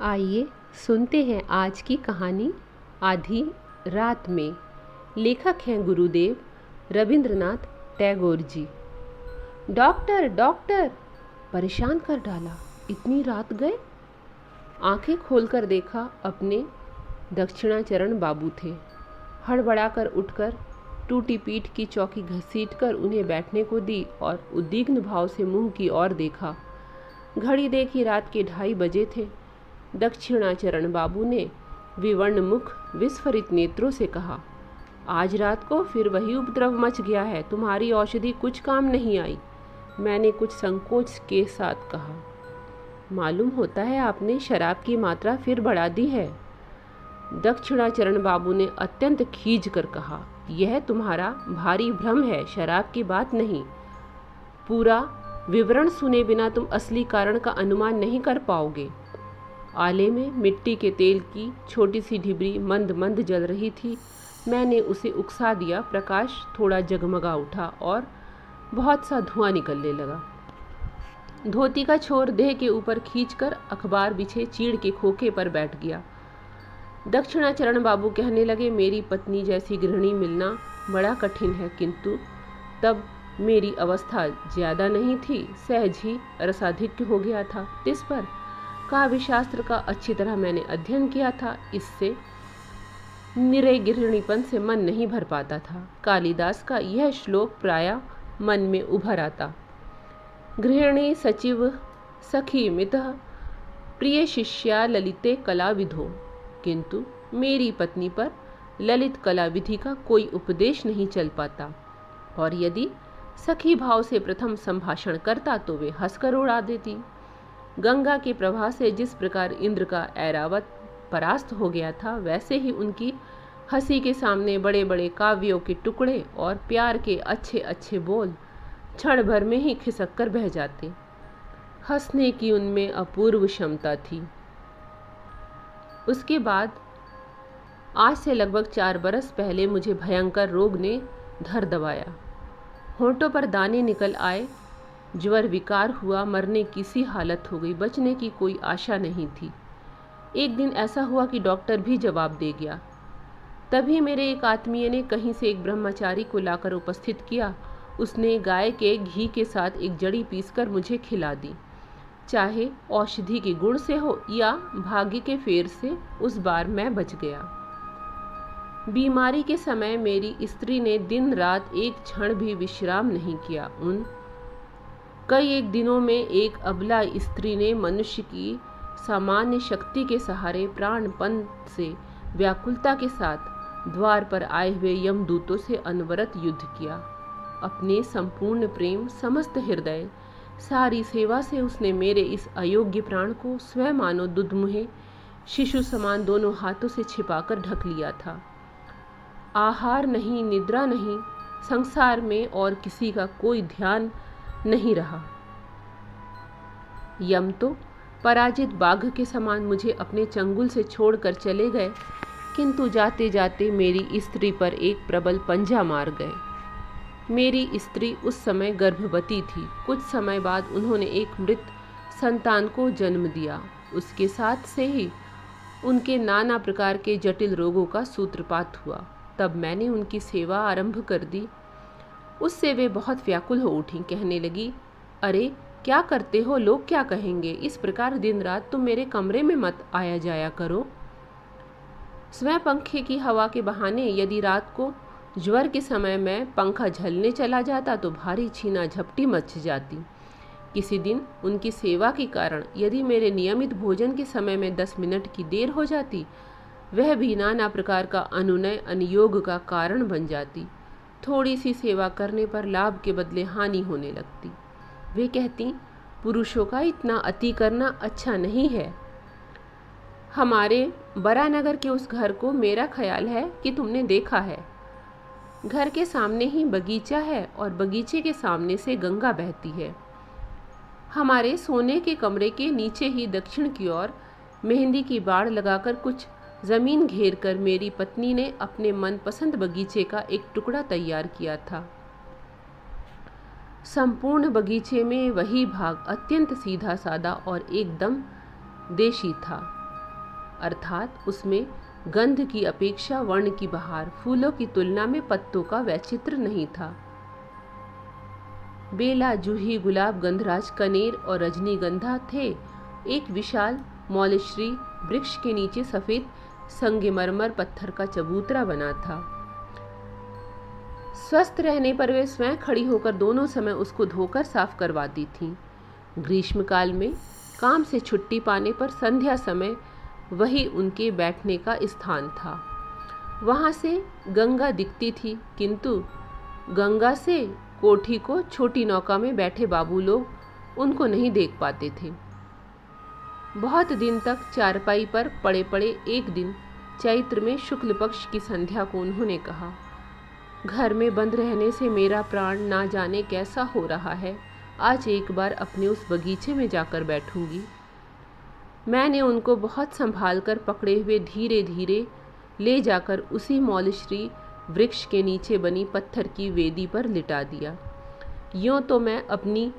आइए सुनते हैं आज की कहानी आधी रात में। लेखक हैं गुरुदेव रविंद्रनाथ टैगोर जी। डॉक्टर डॉक्टर, परेशान कर डाला, इतनी रात गए। आंखें खोलकर देखा, अपने दक्षिणाचरण बाबू थे। हड़बड़ाकर उठकर टूटी पीठ की चौकी घसीटकर उन्हें बैठने को दी और उद्विग्न भाव से मुंह की ओर देखा। घड़ी देखी, रात के 2:30 बजे थे। दक्षिणाचरण बाबू ने विवर्ण मुख विस्फारित नेत्रों से कहा, आज रात को फिर वही उपद्रव मच गया है। तुम्हारी औषधि कुछ काम नहीं आई। मैंने कुछ संकोच के साथ कहा, मालूम होता है आपने शराब की मात्रा फिर बढ़ा दी है। दक्षिणाचरण बाबू ने अत्यंत खींच कर कहा, यह तुम्हारा भारी भ्रम है, शराब की बात नहीं। पूरा विवरण सुने बिना तुम असली कारण का अनुमान नहीं कर पाओगे। आले में मिट्टी के तेल की छोटी सी ढिबरी मंद मंद जल रही थी। मैंने उसे उकसा दिया। प्रकाश थोड़ा जगमगा उठा और बहुत सा धुआं निकलने लगा। धोती का छोर देह के ऊपर खींचकर अखबार बिछे चीड़ के खोखे पर बैठ गया। दक्षिणाचरण बाबू कहने लगे, मेरी पत्नी जैसी गृहिणी मिलना बड़ा कठिन है, किंतु तब मेरी अवस्था ज्यादा नहीं थी, सहज ही रसाधिक्य हो गया था। इस पर काव्य शास्त्र का अच्छी तरह मैंने अध्ययन किया था। इससे निरे गृहिणीपन से मन नहीं भर पाता था। कालिदास का यह श्लोक प्रायः मन में उभर आता, गृहिणी सचिव सखी मितः प्रिय शिष्या ललिते कला विधो। किंतु मेरी पत्नी पर ललित कला विधि का कोई उपदेश नहीं चल पाता, और यदि सखी भाव से प्रथम संभाषण करता तो वे हंसकर उड़ा देती। गंगा के प्रवाह से जिस प्रकार इंद्र का ऐरावत परास्त हो गया था, वैसे ही उनकी हंसी के सामने बड़े बड़े काव्यों के टुकड़े और प्यार के अच्छे अच्छे बोल क्षण भर में ही खिसक कर बह जाते। हंसने की उनमें अपूर्व क्षमता थी। उसके बाद आज से लगभग 4 बरस पहले मुझे भयंकर रोग ने धर दबाया। होंठों पर दाने निकल आए, ज्वर विकार हुआ, मरने की सी हालत हो गई। बचने की कोई आशा नहीं थी। एक दिन ऐसा हुआ कि डॉक्टर भी जवाब दे गया। तभी मेरे एक आत्मीय ने कहीं से एक ब्रह्मचारी को लाकर उपस्थित किया। उसने गाय के घी के साथ एक जड़ी पीसकर मुझे खिला दी। चाहे औषधि के गुण से हो या भाग्य के फेर से, उस बार मैं बच गया। बीमारी के समय मेरी स्त्री ने दिन रात एक क्षण भी विश्राम नहीं किया। उन कई एक दिनों में एक अबला स्त्री ने मनुष्य की सामान्य शक्ति के सहारे प्राणपण से व्याकुलता के साथ द्वार पर आए हुए यमदूतों से अनवरत युद्ध किया। अपने संपूर्ण प्रेम, समस्त हृदय, सारी सेवा से उसने मेरे इस अयोग्य प्राण को स्वयं मानो दुधमुहे शिशु समान दोनों हाथों से छिपाकर ढक लिया था। आहार नहीं, निद्रा नहीं, संसार में और किसी का कोई ध्यान नहीं रहा। यम तो पराजित बाघ के समान मुझे अपने चंगुल से छोड़कर चले गए, किंतु जाते जाते मेरी स्त्री पर एक प्रबल पंजा मार गए। मेरी स्त्री उस समय गर्भवती थी। कुछ समय बाद उन्होंने एक मृत संतान को जन्म दिया। उसके साथ से ही उनके नाना प्रकार के जटिल रोगों का सूत्रपात हुआ। तब मैंने उनकी सेवा आरंभ कर दी। उससे वे बहुत व्याकुल हो उठी। कहने लगी, अरे क्या करते हो, लोग क्या कहेंगे। इस प्रकार दिन रात तुम मेरे कमरे में मत आया जाया करो। स्वयं पंखे की हवा के बहाने यदि रात को ज्वर के समय में पंखा झलने चला जाता तो भारी छीना झपटी मच जाती। किसी दिन उनकी सेवा के कारण यदि मेरे नियमित भोजन के समय में 10 मिनट की देर हो जाती, वह भी नाना प्रकार का अनुनय अनियोग का कारण बन जाती। थोड़ी सी सेवा करने पर लाभ के बदले हानि होने लगती। वे कहती, पुरुषों का इतना अति करना अच्छा नहीं है। हमारे बरानगर के उस घर को मेरा ख्याल है कि तुमने देखा है। घर के सामने ही बगीचा है और बगीचे के सामने से गंगा बहती है। हमारे सोने के कमरे के नीचे ही दक्षिण की ओर मेहंदी की बाड़ लगाकर कुछ जमीन घेर कर मेरी पत्नी ने अपने मनपसंद बगीचे का एक टुकड़ा तैयार किया था। संपूर्ण बगीचे में वही भाग अत्यंत सीधा साधा और एकदम देशी था। अर्थात उसमें गंध की अपेक्षा वर्ण की बहार, फूलों की तुलना में पत्तों का वैचित्र नहीं था। बेला, जूही, गुलाब, गंधराज, कनेर और रजनीगंधा थे। एक विशाल मौलश्री वृक्ष के नीचे सफेद संगमरमर पत्थर का चबूतरा बना था। स्वस्थ रहने पर वे स्वयं खड़ी होकर दोनों समय उसको धोकर साफ करवाती थीं। ग्रीष्मकाल में काम से छुट्टी पाने पर संध्या समय वही उनके बैठने का स्थान था। वहाँ से गंगा दिखती थी, किंतु गंगा से कोठी को छोटी नौका में बैठे बाबू लोग उनको नहीं देख पाते थे। बहुत दिन तक चारपाई पर पड़े पड़े एक दिन चैत्र में शुक्ल पक्ष की संध्या को उन्होंने कहा, घर में बंद रहने से मेरा प्राण ना जाने कैसा हो रहा है, आज एक बार अपने उस बगीचे में जाकर बैठूंगी। मैंने उनको बहुत संभाल कर पकड़े हुए धीरे धीरे ले जाकर उसी मौलश्री वृक्ष के नीचे बनी पत्थर की वेदी पर लिटा दिया। यूँ तो मैं अपनी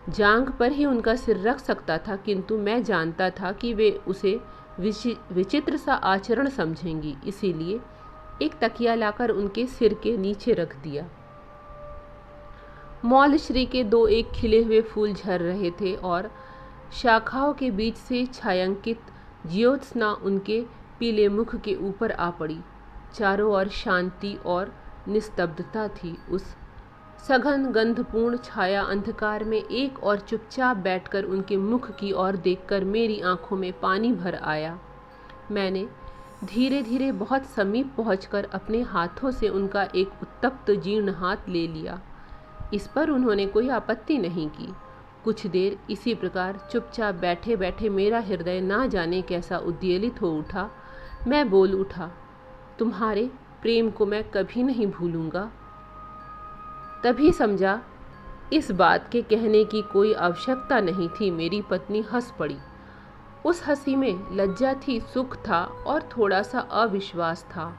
जांघ पर ही उनका सिर रख सकता था, किंतु मैं जानता था कि वे उसे विचित्र सा आचरण समझेंगी, इसीलिए एक तकिया लाकर उनके सिर के नीचे रख दिया। मौलश्री के दो एक खिले हुए फूल झर रहे थे और शाखाओं के बीच से छायांकित ज्योत्सना उनके पीले मुख के ऊपर आ पड़ी। चारों ओर शांति और निस्तब्धता थी। उस सघन गंधपूर्ण छाया अंधकार में एक और चुपचाप बैठकर उनके मुख की ओर देखकर मेरी आंखों में पानी भर आया। मैंने धीरे धीरे बहुत समीप पहुंचकर अपने हाथों से उनका एक उत्तप्त जीर्ण हाथ ले लिया। इस पर उन्होंने कोई आपत्ति नहीं की। कुछ देर इसी प्रकार चुपचाप बैठे बैठे मेरा हृदय ना जाने कैसा उद्वेलित हो उठा। मैं बोल उठा, तुम्हारे प्रेम को मैं कभी नहीं भूलूंगा। तभी समझा इस बात के कहने की कोई आवश्यकता नहीं थी। मेरी पत्नी हंस पड़ी। उस हंसी में लज्जा थी, सुख था और थोड़ा सा अविश्वास था,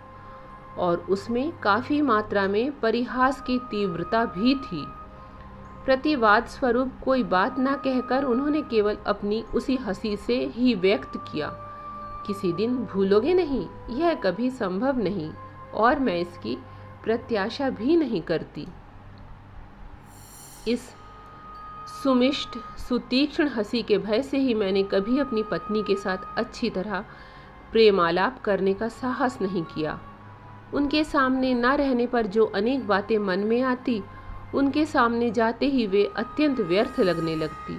और उसमें काफ़ी मात्रा में परिहास की तीव्रता भी थी। प्रतिवाद स्वरूप कोई बात ना कहकर उन्होंने केवल अपनी उसी हंसी से ही व्यक्त किया, किसी दिन भूलोगे नहीं, यह कभी संभव नहीं और मैं इसकी प्रत्याशा भी नहीं करती। इस सुमिष्ट सुतीक्ष्ण हंसी के भय से ही मैंने कभी अपनी पत्नी के साथ अच्छी तरह प्रेमालाप करने का साहस नहीं किया। उनके सामने न रहने पर जो अनेक बातें मन में आती, उनके सामने जाते ही वे अत्यंत व्यर्थ लगने लगती।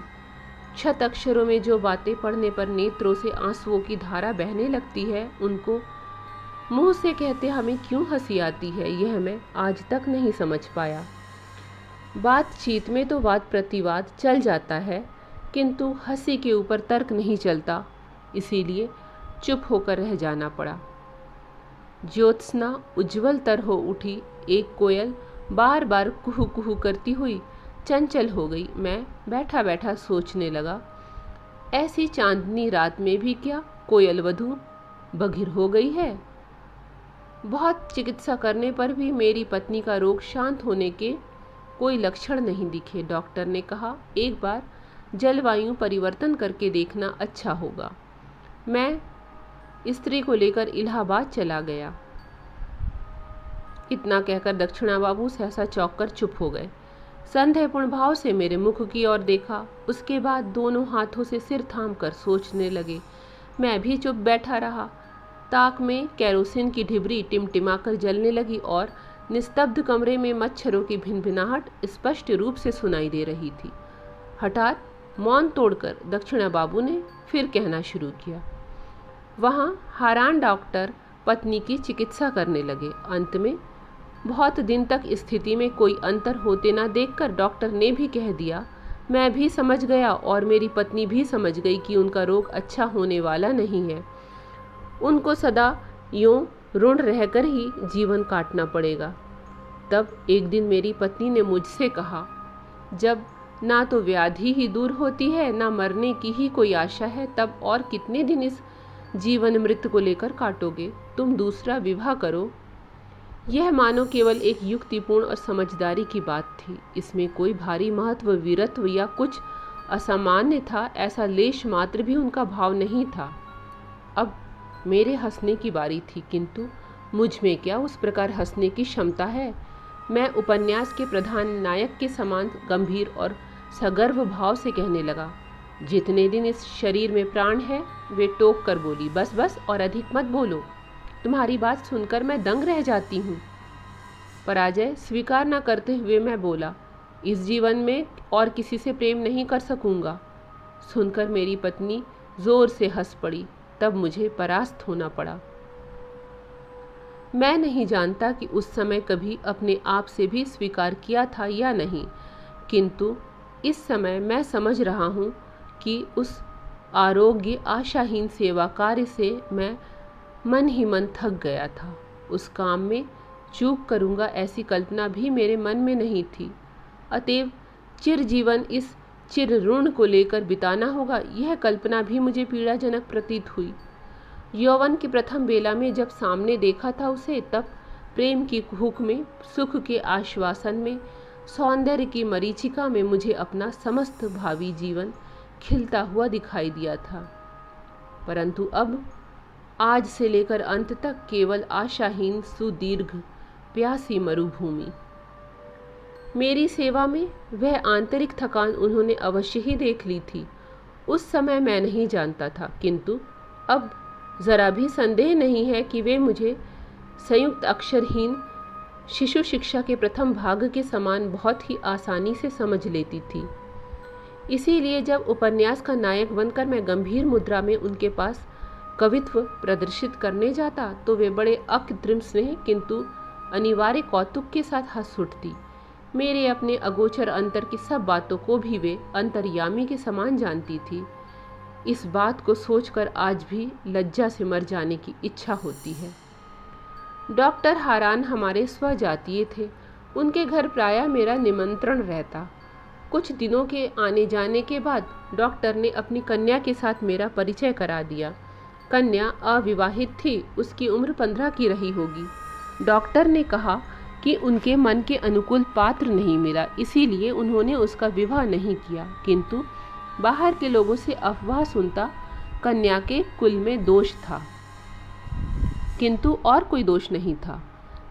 छत अक्षरों में जो बातें पढ़ने पर नेत्रों से आंसुओं की धारा बहने लगती है, उनको मुंह से कहते हमें क्यों हंसी आती है, यह मैं आज तक नहीं समझ पाया। बातचीत में तो वाद प्रतिवाद चल जाता है, किंतु हंसी के ऊपर तर्क नहीं चलता, इसीलिए चुप होकर रह जाना पड़ा। ज्योत्सना उज्जवल तर हो उठी। एक कोयल बार बार कुहू कुहू करती हुई चंचल हो गई। मैं बैठा बैठा सोचने लगा, ऐसी चांदनी रात में भी क्या कोयल वधू बधिर हो गई है। बहुत चिकित्सा करने पर भी मेरी पत्नी का रोग शांत होने के कोई लक्षण नहीं दिखे। डॉक्टर ने कहा, एक बार जलवायु परिवर्तन करके देखना अच्छा होगा। मैं स्त्री को लेकर इलाहाबाद चला गया। इतना कहकर दक्षिणा बाबू सहसा चौंक कर चुप हो गए। संदेहपूर्ण भाव से मेरे मुख की ओर देखा। उसके बाद दोनों हाथों से सिर थाम कर सोचने लगे। मैं भी चुप बैठा रहा। ताक में केरोसिन की ढिबरी टिमटिमाकर जलने लगी और निस्तब्ध कमरे में मच्छरों की भिनभिनाहट स्पष्ट रूप से सुनाई दे रही थी। हठात मौन तोड़कर दक्षिणा बाबू ने फिर कहना शुरू किया। वहाँ हारान डॉक्टर पत्नी की चिकित्सा करने लगे। अंत में बहुत दिन तक स्थिति में कोई अंतर होते ना देखकर डॉक्टर ने भी कह दिया। मैं भी समझ गया और मेरी पत्नी भी समझ गई कि उनका रोग अच्छा होने वाला नहीं है। उनको सदा यूं ऋण रहकर ही जीवन काटना पड़ेगा। तब एक दिन मेरी पत्नी ने मुझसे कहा, जब ना तो व्याधि ही दूर होती है, ना मरने की ही कोई आशा है, तब और कितने दिन इस जीवन मृत्यु को लेकर काटोगे। तुम दूसरा विवाह करो। यह मानो केवल एक युक्तिपूर्ण और समझदारी की बात थी। इसमें कोई भारी महत्व, वीरत्व या कुछ असामान्य था, ऐसा लेश मात्र भी उनका भाव नहीं था। अब मेरे हंसने की बारी थी, किंतु मुझ में क्या उस प्रकार हंसने की क्षमता है। मैं उपन्यास के प्रधान नायक के समान गंभीर और सगर्व भाव से कहने लगा, जितने दिन इस शरीर में प्राण है। वे टोक कर बोली, बस बस और अधिक मत बोलो, तुम्हारी बात सुनकर मैं दंग रह जाती हूँ। पराजय स्वीकार न करते हुए मैं बोला, इस जीवन में और किसी से प्रेम नहीं कर सकूँगा। सुनकर मेरी पत्नी जोर से हंस पड़ी। तब मुझे परास्त होना पड़ा। मैं नहीं जानता कि उस समय कभी अपने आप से भी स्वीकार किया था या नहीं, किंतु इस समय मैं समझ रहा हूँ कि उस आरोग्य आशाहीन सेवा कार्य से मैं मन ही मन थक गया था। उस काम में चूक करूँगा ऐसी कल्पना भी मेरे मन में नहीं थी। अतएव चिर जीवन इस चिर ऋण को लेकर बिताना होगा, यह कल्पना भी मुझे पीड़ाजनक प्रतीत हुई। यौवन की प्रथम बेला में जब सामने देखा था उसे, तब प्रेम की कुहक में, सुख के आश्वासन में, सौंदर्य की मरीचिका में मुझे अपना समस्त भावी जीवन खिलता हुआ दिखाई दिया था। परंतु अब आज से लेकर अंत तक केवल आशाहीन सुदीर्घ प्यासी मरुभूमि। मेरी सेवा में वह आंतरिक थकान उन्होंने अवश्य ही देख ली थी। उस समय मैं नहीं जानता था, किंतु अब जरा भी संदेह नहीं है कि वे मुझे संयुक्त अक्षरहीन शिशु शिक्षा के प्रथम भाग के समान बहुत ही आसानी से समझ लेती थी। इसीलिए जब उपन्यास का नायक बनकर मैं गंभीर मुद्रा में उनके पास कवित्व प्रदर्शित करने जाता, तो वे बड़े अकृत्रिम स्नेह किंतु अनिवार्य कौतुक के साथ हंस उठती। मेरे अपने अगोचर अंतर की सब बातों को भी वे अंतर्यामी के समान जानती थी। इस बात को सोचकर आज भी लज्जा से मर जाने की इच्छा होती है। डॉक्टर हारान हमारे स्वजातीय थे। उनके घर प्रायः मेरा निमंत्रण रहता। कुछ दिनों के आने जाने के बाद डॉक्टर ने अपनी कन्या के साथ मेरा परिचय करा दिया। कन्या अविवाहित थी, उसकी उम्र 15 की रही होगी। डॉक्टर ने कहा कि उनके मन के अनुकूल पात्र नहीं मिला, इसीलिए उन्होंने उसका विवाह नहीं किया। किंतु बाहर के लोगों से अफवाह सुनता कन्या के कुल में दोष था, किंतु और कोई दोष नहीं था।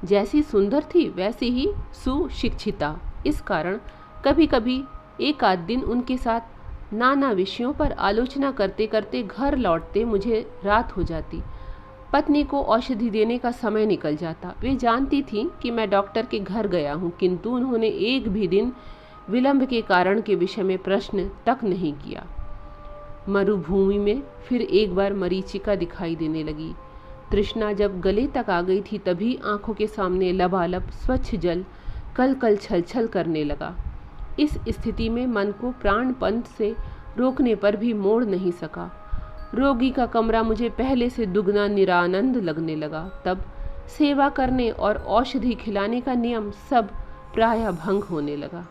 जैसी सुंदर थी वैसी ही सुशिक्षिता। इस कारण कभी कभी एक आध दिन उनके साथ नाना विषयों पर आलोचना करते करते घर लौटते मुझे रात हो जाती। पत्नी को औषधि देने का समय निकल जाता। वे जानती थीं कि मैं डॉक्टर के घर गया हूँ, किंतु उन्होंने एक भी दिन विलंब के कारण के विषय में प्रश्न तक नहीं किया। मरुभूमि में फिर एक बार मरीचिका दिखाई देने लगी। तृष्णा जब गले तक आ गई थी, तभी आंखों के सामने लबालब स्वच्छ जल कल कल छल छल करने लगा। इस स्थिति में मन को प्राणपंथ से रोकने पर भी मोड़ नहीं सका। रोगी का कमरा मुझे पहले से दुगना निरानंद लगने लगा। तब सेवा करने और औषधि खिलाने का नियम सब प्रायः भंग होने लगा।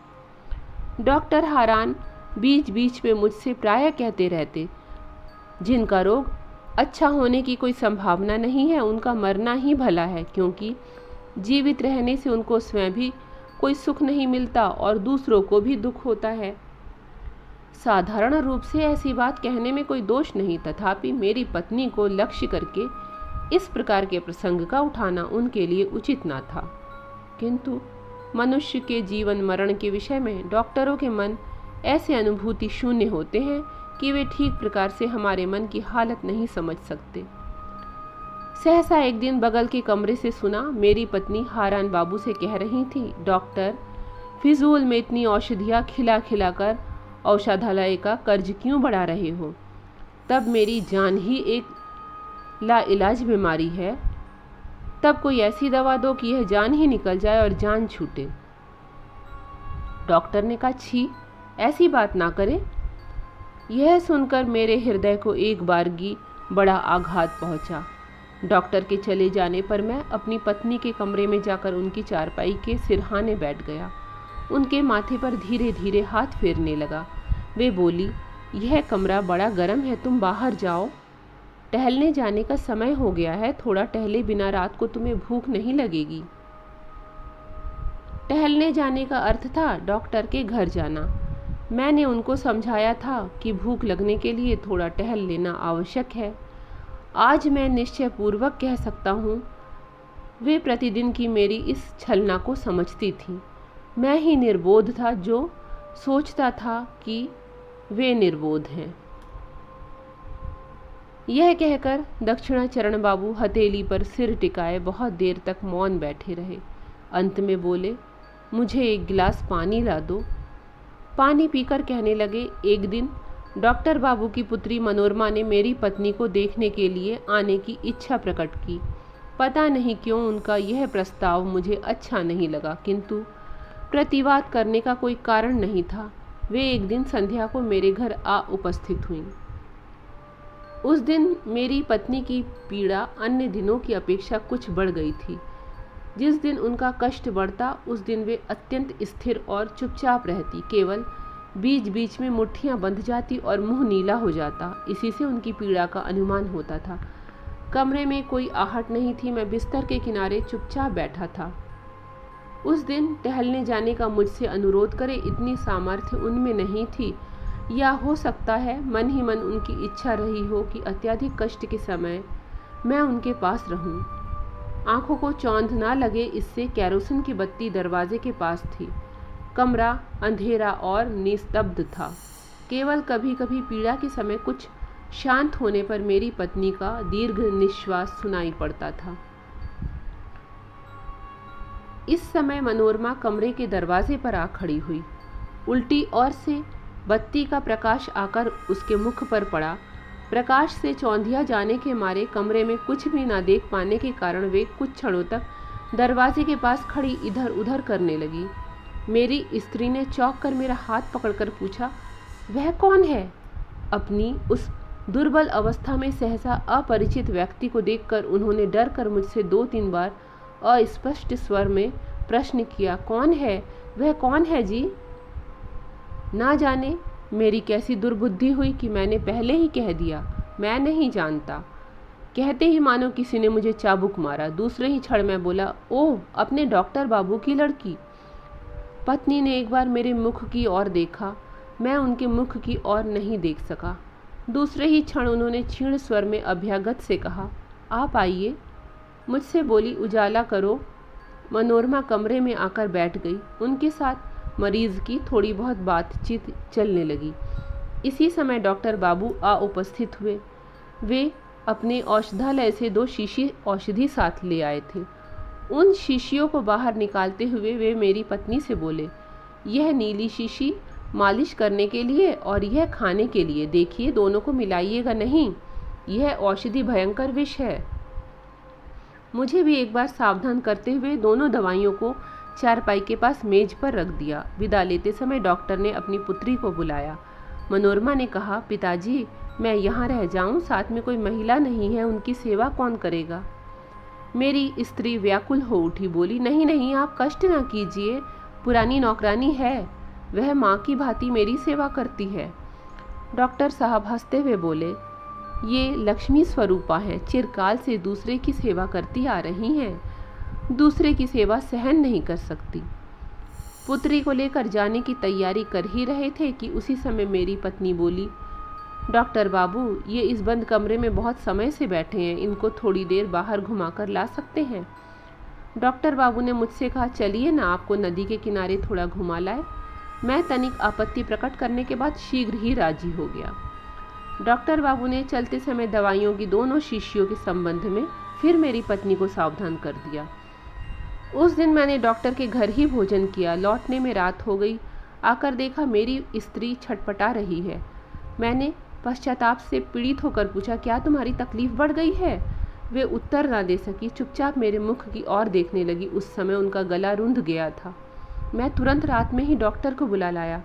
डॉक्टर हारान बीच बीच में मुझसे प्रायः कहते रहते, जिनका रोग अच्छा होने की कोई संभावना नहीं है, उनका मरना ही भला है, क्योंकि जीवित रहने से उनको स्वयं भी कोई सुख नहीं मिलता और दूसरों को भी दुख होता है। साधारण रूप से ऐसी बात कहने में कोई दोष नहीं, तथापि मेरी पत्नी को लक्ष्य करके इस प्रकार के प्रसंग का उठाना उनके लिए उचित न था। किंतु मनुष्य के जीवन मरण के विषय में डॉक्टरों के मन ऐसे अनुभूति शून्य होते हैं कि वे ठीक प्रकार से हमारे मन की हालत नहीं समझ सकते। सहसा एक दिन बगल के कमरे से सुना, मेरी पत्नी हारान बाबू से कह रही थी, डॉक्टर, फिजूल में इतनी औषधियाँ खिला खिला कर औषधालय का कर्ज क्यों बढ़ा रहे हो? तब मेरी जान ही एक लाइलाज बीमारी है, तब कोई ऐसी दवा दो कि यह जान ही निकल जाए और जान छूटे। डॉक्टर ने कहा, छी, ऐसी बात ना करें। यह सुनकर मेरे हृदय को एक बारगी बड़ा आघात पहुंचा। डॉक्टर के चले जाने पर मैं अपनी पत्नी के कमरे में जाकर उनकी चारपाई के सिरहाने बैठ गया। उनके माथे पर धीरे धीरे हाथ फेरने लगा। वे बोली, यह कमरा बड़ा गर्म है, तुम बाहर जाओ। टहलने जाने का समय हो गया है, थोड़ा टहले बिना रात को तुम्हें भूख नहीं लगेगी। टहलने जाने का अर्थ था डॉक्टर के घर जाना। मैंने उनको समझाया था कि भूख लगने के लिए थोड़ा टहल लेना आवश्यक है। आज मैं निश्चयपूर्वक कह सकता हूँ, वे प्रतिदिन की मेरी इस छलना को समझती थीं। मैं ही निर्बोध था जो सोचता था कि वे निर्बोध हैं। यह कहकर दक्षिणाचरण बाबू हथेली पर सिर टिकाए बहुत देर तक मौन बैठे रहे। अंत में बोले, मुझे एक गिलास पानी ला दो। पानी पीकर कहने लगे, एक दिन डॉक्टर बाबू की पुत्री मनोरमा ने मेरी पत्नी को देखने के लिए आने की इच्छा प्रकट की। पता नहीं क्यों उनका यह प्रस्ताव मुझे अच्छा नहीं लगा, किंतु प्रतिवाद करने का कोई कारण नहीं था। वे एक दिन संध्या को मेरे घर आ उपस्थित हुईं। उस दिन मेरी पत्नी की पीड़ा अन्य दिनों की अपेक्षा कुछ बढ़ गई थी। जिस दिन उनका कष्ट बढ़ता उस दिन वे अत्यंत स्थिर और चुपचाप रहती, केवल बीच बीच में मुट्ठियां बंध जाती और मुंह नीला हो जाता। इसी से उनकी पीड़ा का अनुमान होता था। कमरे में कोई आहट नहीं थी। मैं बिस्तर के किनारे चुपचाप बैठा था। उस दिन टहलने जाने का मुझसे अनुरोध करे इतनी सामर्थ्य उनमें नहीं थी, या हो सकता है मन ही मन उनकी इच्छा रही हो कि अत्यधिक कष्ट के समय मैं उनके पास रहूं। आंखों को चौंध ना लगे इससे कैरोसिन की बत्ती दरवाजे के पास थी। कमरा अंधेरा और निस्तब्ध था। केवल कभी कभी पीड़ा के समय कुछ शांत होने पर मेरी पत्नी का दीर्घ निश्वास सुनाई पड़ता था। इस समय मनोरमा कमरे के दरवाजे पर आ खड़ी हुई। उल्टी ओर से बत्ती का प्रकाश आकर उसके मुख पर पड़ा। प्रकाश से चौंधिया जाने के मारे कमरे में कुछ भी ना देख पाने के कारण वे कुछ क्षणों तक दरवाजे के पास खड़ी इधर उधर करने लगी। मेरी स्त्री ने चौंक कर मेरा हाथ पकड़कर पूछा, वह कौन है? अपनी उस दुर्बल अवस्था में सहसा अपरिचित व्यक्ति को देखकर उन्होंने डर कर मुझसे 2-3 बार अस्पष्ट स्वर में प्रश्न किया, कौन है? वह कौन है जी? ना जाने मेरी कैसी दुर्बुद्धि हुई कि मैंने पहले ही कह दिया, मैं नहीं जानता। कहते ही मानो किसी ने मुझे चाबुक मारा। दूसरे ही क्षण में बोला, ओह, अपने डॉक्टर बाबू की लड़की। पत्नी ने एक बार मेरे मुख की ओर देखा। मैं उनके मुख की ओर नहीं देख सका। दूसरे ही क्षण उन्होंने क्षीण स्वर में अभ्यागत से कहा, आप आइए। मुझसे बोली, उजाला करो। मनोरमा कमरे में आकर बैठ गई। उनके साथ मरीज की थोड़ी बहुत बातचीत चलने लगी। इसी समय डॉक्टर बाबू आ उपस्थित हुए। वे अपने औषधालय से 2 शीशी औषधि साथ ले आए थे। उन शीशियों को बाहर निकालते हुए वे मेरी पत्नी से बोले, यह नीली शीशी मालिश करने के लिए और यह खाने के लिए। देखिए, दोनों को मिलाइएगा नहीं, यह औषधि भयंकर विष है। मुझे भी एक बार सावधान करते हुए दोनों दवाइयों को चारपाई के पास मेज पर रख दिया। विदा लेते समय डॉक्टर ने अपनी पुत्री को बुलाया। मनोरमा ने कहा, पिताजी, मैं यहाँ रह जाऊँ, साथ में कोई महिला नहीं है, उनकी सेवा कौन करेगा? मेरी स्त्री व्याकुल हो उठी, बोली, नहीं नहीं, आप कष्ट ना कीजिए, पुरानी नौकरानी है, वह माँ की भांति मेरी सेवा करती है। डॉक्टर साहब हंसते हुए बोले, ये लक्ष्मी स्वरूपा हैं, चिरकाल से दूसरे की सेवा करती आ रही हैं, दूसरे की सेवा सहन नहीं कर सकती। पुत्री को लेकर जाने की तैयारी कर ही रहे थे कि उसी समय मेरी पत्नी बोली, डॉक्टर बाबू, ये इस बंद कमरे में बहुत समय से बैठे हैं, इनको थोड़ी देर बाहर घुमाकर ला सकते हैं? डॉक्टर बाबू ने मुझसे कहा, चलिए ना, आपको नदी के किनारे थोड़ा घुमा लाए। मैं तनिक आपत्ति प्रकट करने के बाद शीघ्र ही राजी हो गया। डॉक्टर बाबू ने चलते समय दवाइयों की दोनों शीशियों के संबंध में फिर मेरी पत्नी को सावधान कर दिया। उस दिन मैंने डॉक्टर के घर ही भोजन किया। लौटने में रात हो गई। आकर देखा मेरी स्त्री छटपटा रही है। मैंने पश्चाताप से पीड़ित होकर पूछा, क्या तुम्हारी तकलीफ बढ़ गई है? वे उत्तर ना दे सकी, चुपचाप मेरे मुख की ओर देखने लगी। उस समय उनका गला रुंध गया था। मैं तुरंत रात में ही डॉक्टर को बुला लाया।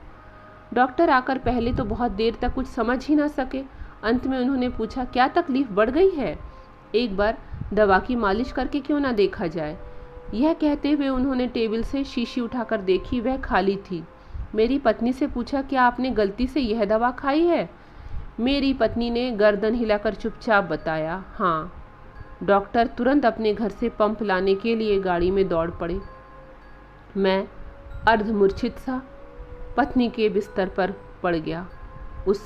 डॉक्टर आकर पहले तो बहुत देर तक कुछ समझ ही ना सके। अंत में उन्होंने पूछा, क्या तकलीफ बढ़ गई है? एक बार दवा की मालिश करके क्यों ना देखा जाए? यह कहते हुए उन्होंने टेबल से शीशी उठाकर देखी, वह खाली थी। मेरी पत्नी से पूछा, क्या आपने गलती से यह दवा खाई है? मेरी पत्नी ने गर्दन हिलाकर चुपचाप बताया, हाँ। डॉक्टर तुरंत अपने घर से पंप लाने के लिए गाड़ी में दौड़ पड़े। मैं अर्धमूर्छित सा पत्नी के बिस्तर पर पड़ गया। उस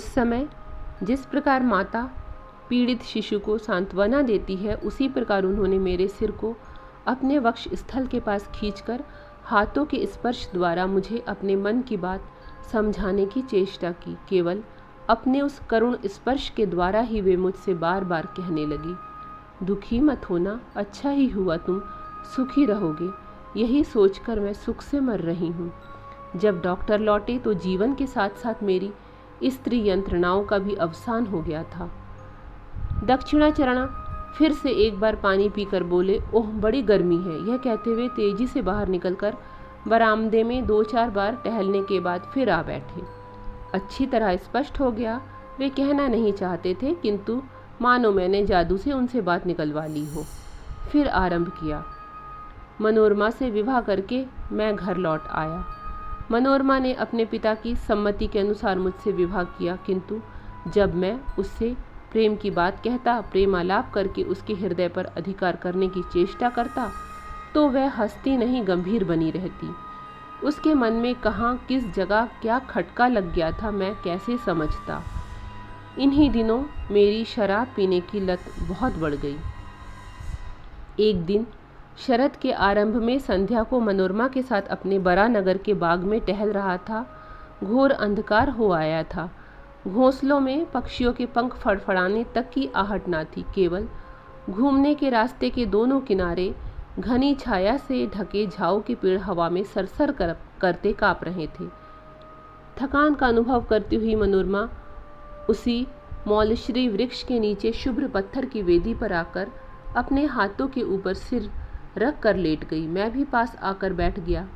समय जिस प्रकार माता पीड़ित शिशु को सांत्वना देती है, उसी प्रकार उन्होंने मेरे सिर को अपने वक्ष स्थल के पास खींचकर हाथों के स्पर्श द्वारा मुझे अपने मन की बात समझाने की चेष्टा की। केवल अपने उस करुण स्पर्श के द्वारा ही वे मुझसे बार बार कहने लगी, दुखी मत होना, अच्छा ही हुआ तुम सुखी रहोगे। यही सोचकर मैं सुख से मर रही हूँ। जब डॉक्टर लौटे तो जीवन के साथ साथ मेरी स्त्री यंत्रणाओं का भी अवसान हो गया था। दक्षिणाचरण फिर से एक बार पानी पीकर बोले, ओह बड़ी गर्मी है। यह कहते हुए तेजी से बाहर निकलकर बरामदे में 2-4 बार टहलने के बाद फिर आ बैठे। अच्छी तरह स्पष्ट हो गया वे कहना नहीं चाहते थे, किंतु मानो मैंने जादू से उनसे बात निकलवा ली हो। फिर आरंभ किया। मनोरमा से विवाह करके मैं घर लौट आया। मनोरमा ने अपने पिता की सम्मति के अनुसार मुझसे विवाह किया, किंतु जब मैं उससे प्रेम की बात कहता, प्रेमालाप करके उसके हृदय पर अधिकार करने की चेष्टा करता, तो वह हंसती नहीं गंभीर बनी रहती। उसके मन में कहाँ किस जगह क्या खटका लग गया था, मैं कैसे समझता। इन्हीं दिनों मेरी शराब पीने की लत बहुत बढ़ गई। एक दिन शरद के आरंभ में संध्या को मनोरमा के साथ अपने बरानगर के बाग में टहल रहा था। घोर अंधकार हो आया था। घोंसलों में पक्षियों के पंख फड़फड़ाने तक की आहट न थी। केवल घूमने के रास्ते के दोनों किनारे घनी छाया से ढके झाऊ के पेड़ हवा में सरसर करते काँप रहे थे। थकान का अनुभव करती हुई मनोरमा उसी मौलश्री वृक्ष के नीचे शुभ्र पत्थर की वेदी पर आकर अपने हाथों के ऊपर सिर रख कर लेट गई। मैं भी पास आकर बैठ गया।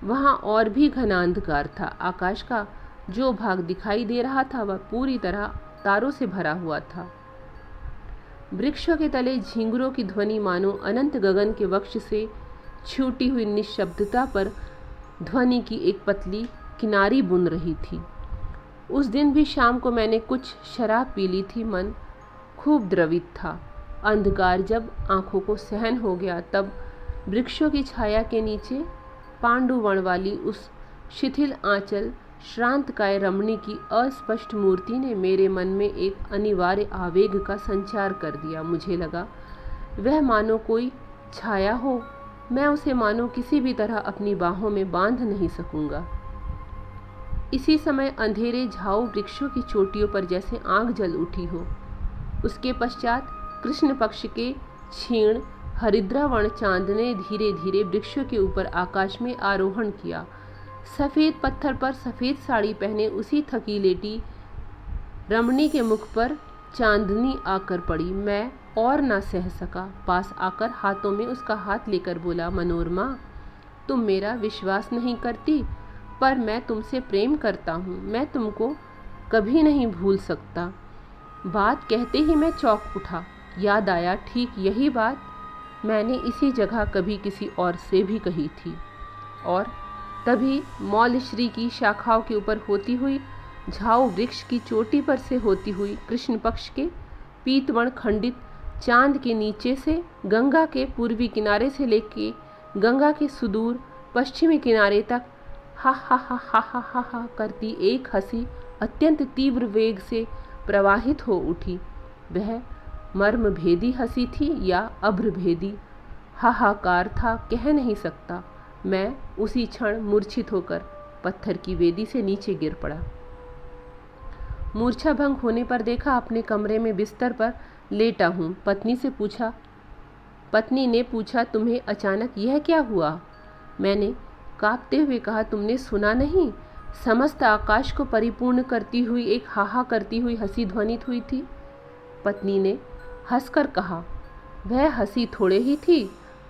वहाँ और भी घना अंधकार था। आकाश का जो भाग दिखाई दे रहा था वह पूरी तरह तारों से भरा हुआ था। वृक्षों के तले झींगुरों की ध्वनि मानो अनंत गगन के वक्ष से छूटी हुई निशब्दता पर ध्वनि की एक पतली किनारी बुन रही थी। उस दिन भी शाम को मैंने कुछ शराब पी ली थी। मन खूब द्रवित था। अंधकार जब आंखों को सहन हो गया, तब वृक्षों की छाया के नीचे पांडुवण वाली उस शिथिल आंचल श्रांतकाय रमणी की अस्पष्ट मूर्ति ने मेरे मन में एक अनिवार्य आवेग का संचार कर दिया। मुझे लगा वह मानो कोई छाया हो, मैं उसे मानो किसी भी तरह अपनी बाहों में बांध नहीं सकूंगा। इसी समय अंधेरे झाऊ वृक्षों की चोटियों पर जैसे आग जल उठी हो। उसके पश्चात कृष्ण पक्ष के क्षीण हरिद्रावर्ण चांद ने धीरे धीरे वृक्षों के ऊपर आकाश में आरोहण किया। सफ़ेद पत्थर पर सफ़ेद साड़ी पहने उसी थकी लेटी रमणी के मुख पर चांदनी आकर पड़ी। मैं और ना सह सका। पास आकर हाथों में उसका हाथ लेकर बोला, मनोरमा, तुम मेरा विश्वास नहीं करती, पर मैं तुमसे प्रेम करता हूँ। मैं तुमको कभी नहीं भूल सकता। बात कहते ही मैं चौंक उठा। याद आया, ठीक यही बात मैंने इसी जगह कभी किसी और से भी कही थी। और तभी मौलश्री की शाखाओं के ऊपर होती हुई, झाऊ वृक्ष की चोटी पर से होती हुई, कृष्ण पक्ष के पीतवर्ण खंडित चांद के नीचे से गंगा के पूर्वी किनारे से लेके गंगा के सुदूर पश्चिमी किनारे तक हा हा हा हा हा हा हा करती एक हंसी अत्यंत तीव्र वेग से प्रवाहित हो उठी। वह मर्म भेदी हंसी थी या अभ्र भेदी हाहाकार था, कह नहीं सकता। मैं उसी क्षण मूर्छित होकर पत्थर की वेदी से नीचे गिर पड़ा। मूर्छा भंग होने पर देखा अपने कमरे में बिस्तर पर लेटा हूँ। पत्नी ने पूछा, तुम्हें अचानक यह क्या हुआ? मैंने कांपते हुए कहा, तुमने सुना नहीं? समस्त आकाश को परिपूर्ण करती हुई एक हाहा करती हुई हंसी ध्वनित हुई थी। पत्नी ने हंसकर कहा, वह हंसी थोड़े ही थी।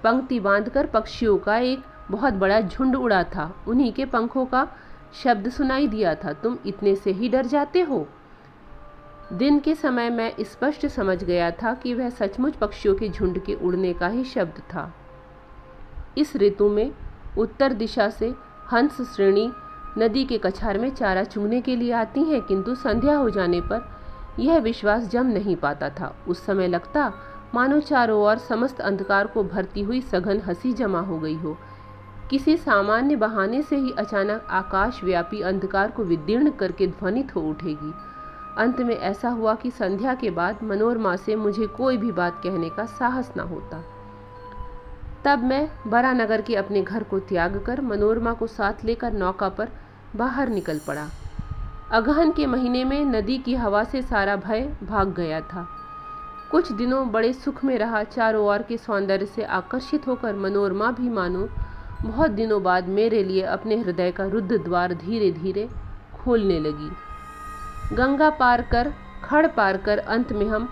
पंक्ति बांधकर पक्षियों का एक बहुत बड़ा झुंड उड़ा था। उन्हीं के पंखों का शब्द सुनाई दिया था। तुम इतने से ही डर जाते हो? दिन के समय मैं स्पष्ट समझ गया था कि वह सचमुच पक्षियों के झुंड के उड़ने का ही शब्द था। इस ऋतु में उत्तर दिशा से हंस श्रेणी नदी के कछार में चारा चुगने के लिए आती हैं, किंतु संध्या हो जाने पर यह विश्वास जम नहीं पाता था। उस समय लगता मानो चारों ओर समस्त अंधकार को भरती हुई सघन हंसी जमा हो गई हो। किसी सामान्य बहाने से ही अचानक आकाश व्यापी अंधकार को विदीर्ण करके ध्वनित हो उठेगी। अंत में ऐसा हुआ कि संध्या के बाद मनोरमा से मुझे कोई भी बात कहने का साहस न होता। तब मैं बरानगर के अपने घर को त्याग कर मनोरमा को साथ लेकर नौका पर बाहर निकल पड़ा। अगहन के महीने में नदी की हवा से सारा भय भाग गया था। कुछ दिनों बड़े सुख में रहा। चारों ओर के सौंदर्य से आकर्षित होकर मनोरमा भी मानो बहुत दिनों बाद मेरे लिए अपने हृदय का रुद्ध द्वार धीरे धीरे खोलने लगी। गंगा पार कर, खड़ पार कर अंत में हम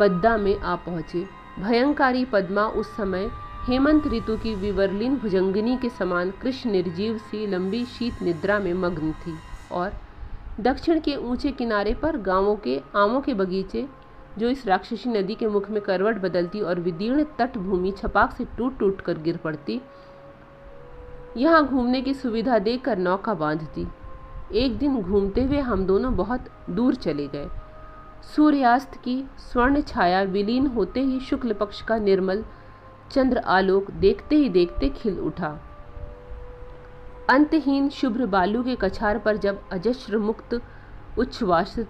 पद्मा में आ पहुँचे। भयंकारी पद्मा उस समय हेमंत ऋतु की विवरलीन भुजंगिनी के समान कृष्ण निर्जीव सी लंबी शीत निद्रा में मग्न थी और दक्षिण के ऊंचे किनारे पर गांवों के आमों के बगीचे, जो इस राक्षसी नदी के मुख में करवट बदलती और विदीर्ण तटभूमि छपाक से टूट टूट कर गिर पड़ती, यहाँ घूमने की सुविधा देकर नौका बांधती। एक दिन घूमते हुए हम दोनों बहुत दूर चले गए। सूर्यास्त की स्वर्ण छाया विलीन होते ही शुक्ल पक्ष का निर्मल चंद्र आलोक देखते ही देखते खिल उठा। अंतहीन शुभ्र बालू के कछार पर जब अजस्र मुक्त उच्छ्वासित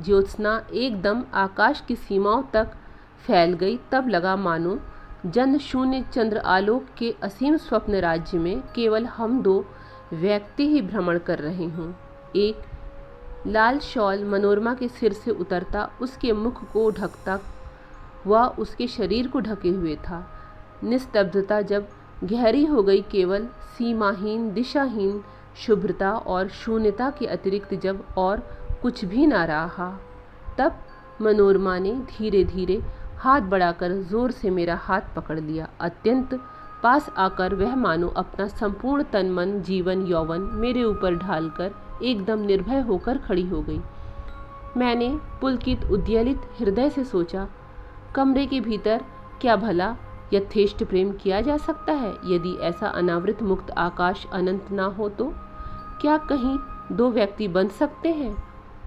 ज्योत्सना एकदम आकाश की सीमाओं तक फैल गई, तब लगा मानो जन शून्य चंद्र आलोक के असीम स्वप्न राज्य में केवल हम दो व्यक्ति ही भ्रमण कर रहे हों। एक लाल शॉल मनोरमा के सिर से उतरता उसके मुख को ढकता व उसके शरीर को ढके हुए था। निस्तब्धता जब गहरी हो गई, केवल सीमाहीन दिशाहीन शुभ्रता और शून्यता के अतिरिक्त जब और कुछ भी ना रहा, तब मनोरमा ने धीरे धीरे हाथ बढ़ाकर जोर से मेरा हाथ पकड़ लिया। अत्यंत पास आकर वह मानो अपना संपूर्ण तन मन जीवन यौवन मेरे ऊपर ढालकर एकदम निर्भय होकर खड़ी हो गई। मैंने पुलकित उद्वेलित हृदय से सोचा, कमरे के भीतर क्या भला यथेष्ट प्रेम किया जा सकता है? यदि ऐसा अनावृत मुक्त आकाश अनंत ना हो तो क्या कहीं दो व्यक्ति बन सकते हैं?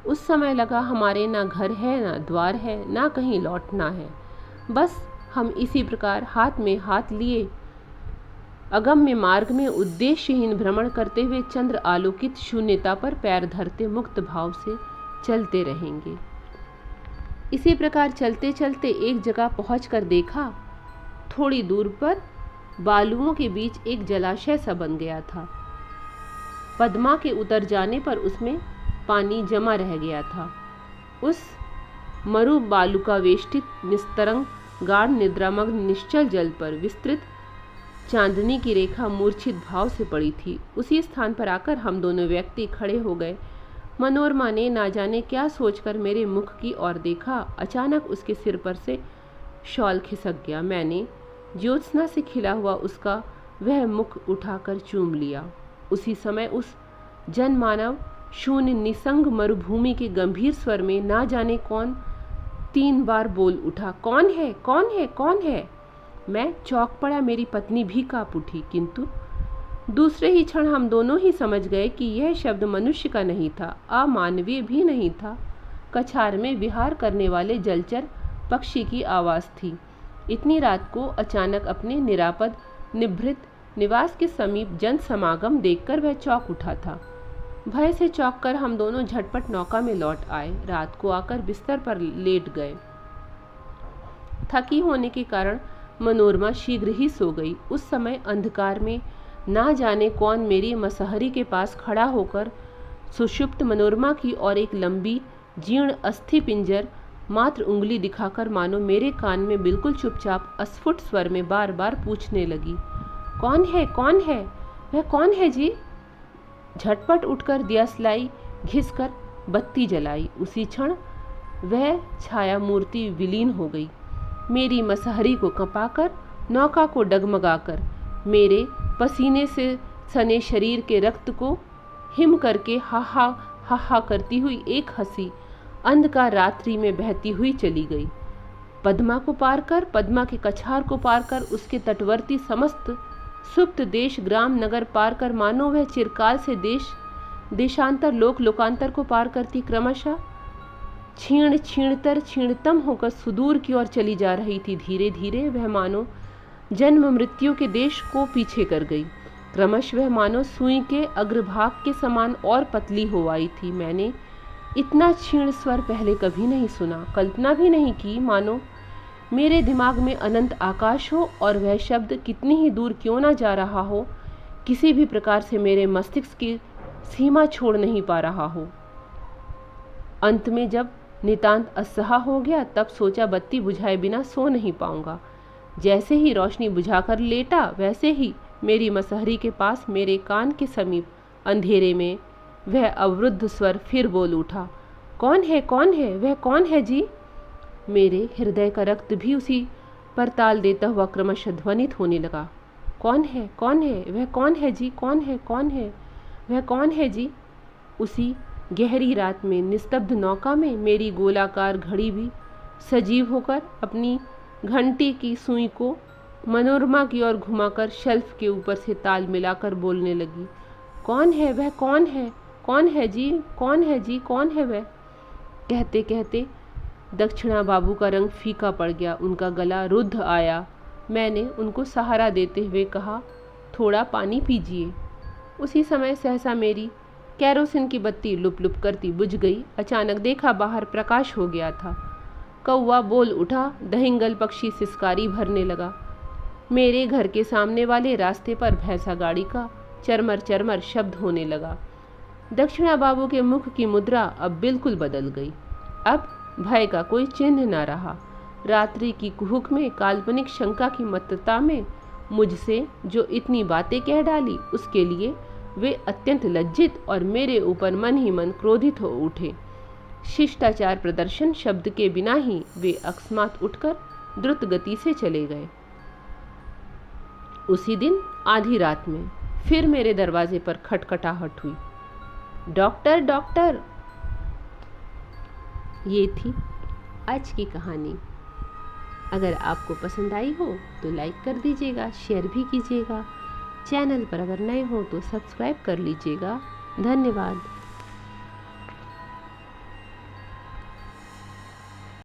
उस समय लगा हमारे ना घर है, ना द्वार है, ना कहीं लौटना है। बस हम इसी प्रकार हाथ में हाथ लिए अगम्य मार्ग में उद्देश्यहीन भ्रमण करते हुए चंद्र आलोकित शून्यता पर पैर धरते मुक्त भाव से चलते रहेंगे। इसी प्रकार चलते चलते एक जगह पहुंचकर देखा, थोड़ी दूर पर बालुओं के बीच एक जलाशय सा बन गया था। पद्मा के उतर जाने पर उसमें पानी जमा रह गया था। उस मरु बालुका वेष्टित निस्तरंग गाढ़ निद्रामग्न निश्चल जल पर विस्तृत चांदनी की रेखा मूर्छित भाव से पड़ी थी। उसी स्थान पर आकर हम दोनों व्यक्ति खड़े हो गए। मनोरमा ने ना जाने क्या सोचकर मेरे मुख की ओर देखा। अचानक उसके सिर पर से शॉल खिसक गया। मैंने ज्योत्सना से खिला हुआ उसका वह मुख उठाकर चूम लिया। उसी समय उस जनमानव शून्य निसंग मरुभूमि के गंभीर स्वर में ना जाने कौन 3 बार बोल उठा, कौन है, कौन है, कौन है? मैं चौंक पड़ा, मेरी पत्नी भी कांप उठी, किंतु दूसरे ही क्षण हम दोनों ही समझ गए कि यह शब्द मनुष्य का नहीं था, अमानवीय भी नहीं था। कछार में विहार करने वाले जलचर पक्षी की आवाज़ थी। इतनी रात को अचानक अपने निरापद निभृत निवास के समीप जन समागम देखकर वह चौंक उठा था। भय से चौंक कर हम दोनों झटपट नौका में लौट आए। रात को आकर बिस्तर पर लेट गए। थकी होने के कारण मनोरमा शीघ्र ही सो गई। उस समय अंधकार में ना जाने कौन मेरी मसहरी के पास खड़ा होकर सुषुप्त मनोरमा की और एक लंबी जीर्ण अस्थि पिंजर मात्र उंगली दिखाकर मानो मेरे कान में बिल्कुल चुपचाप अस्फुट स्वर में बार बार पूछने लगी, कौन है, कौन है, वह कौन है जी? झटपट उठकर दियासलाई घिसकर बत्ती जलाई। उसी क्षण वह छाया मूर्ति विलीन हो गई। मेरी मसहरी को कंपाकर, नौका को डगमगाकर, मेरे पसीने से सने शरीर के रक्त को हिम करके हा हा करती हुई एक हंसी अंधकार रात्रि में बहती हुई चली गई। पद्मा को पार कर, पद्मा के कछार को पार कर, उसके तटवर्ती समस्त सुप्त देश ग्राम नगर पार कर मानो वह चिरकाल से देशांतर लोक लोकांतर को पार करती क्रमशः क्षीण क्षीणतर क्षीणतम होकर सुदूर की ओर चली जा रही थी। धीरे धीरे वह मानो जन्म मृत्यु के देश को पीछे कर गई। क्रमश वह मानो सुई के अग्रभाग के समान और पतली हो आई थी। मैंने इतना क्षीण स्वर पहले कभी नहीं सुना, कल्पना भी नहीं की, मानो मेरे दिमाग में अनंत आकाश हो और वह शब्द कितनी ही दूर क्यों ना जा रहा हो, किसी भी प्रकार से मेरे मस्तिष्क की सीमा छोड़ नहीं पा रहा हो। अंत में जब नितांत असहा हो गया, तब सोचा बत्ती बुझाए बिना सो नहीं पाऊंगा। जैसे ही रोशनी बुझाकर लेटा, वैसे ही मेरी मसहरी के पास मेरे कान के समीप अंधेरे में वह अवरुद्ध स्वर फिर बोल उठा, कौन है, कौन है, वह कौन है जी? मेरे हृदय का रक्त भी उसी पर ताल देता हुआ क्रमशः ध्वनित होने लगा। कौन है, कौन है, वह कौन है जी? कौन है, कौन है, वह कौन है जी? उसी गहरी रात में निस्तब्ध नौका में मेरी गोलाकार घड़ी भी सजीव होकर अपनी घंटी की सुई को मनोरमा की ओर घुमाकर शेल्फ के ऊपर से ताल मिलाकर बोलने लगी, कौन है, वह कौन है, कौन है जी, कौन है जी, कौन है वह? कहते कहते दक्षिणा बाबू का रंग फीका पड़ गया, उनका गला रुद्ध आया। मैंने उनको सहारा देते हुए कहा, थोड़ा पानी पीजिए। उसी समय सहसा मेरी कैरोसिन की बत्ती लुप लुप करती बुझ गई। अचानक देखा बाहर प्रकाश हो गया था। कौवा बोल उठा, दहिंगल पक्षी सिसकारी भरने लगा। मेरे घर के सामने वाले रास्ते पर भैंसा गाड़ी का चरमर चरमर शब्द होने लगा। दक्षिणा बाबू के मुख की मुद्रा अब बिल्कुल बदल गई। अब भय का कोई चिन्ह न रहा। रात्रि की कुहुक में, काल्पनिक शंका की मत्तता में मुझसे जो इतनी बातें कह डाली, उसके लिए वे अत्यंत लज्जित और मेरे ऊपर मन ही मन क्रोधित हो उठे। शिष्टाचार प्रदर्शन शब्द के बिना ही वे अकस्मात उठकर द्रुत गति से चले गए। उसी दिन आधी रात में फिर मेरे दरवाजे पर खटखटाहट हुई। Doctor, doctor. ये थी आज की कहानी। अगर आपको पसंद आई हो तो लाइक कर दीजिएगा, शेयर भी कीजिएगा। चैनल पर अगर नए हो तो सब्सक्राइब कर लीजिएगा। धन्यवाद।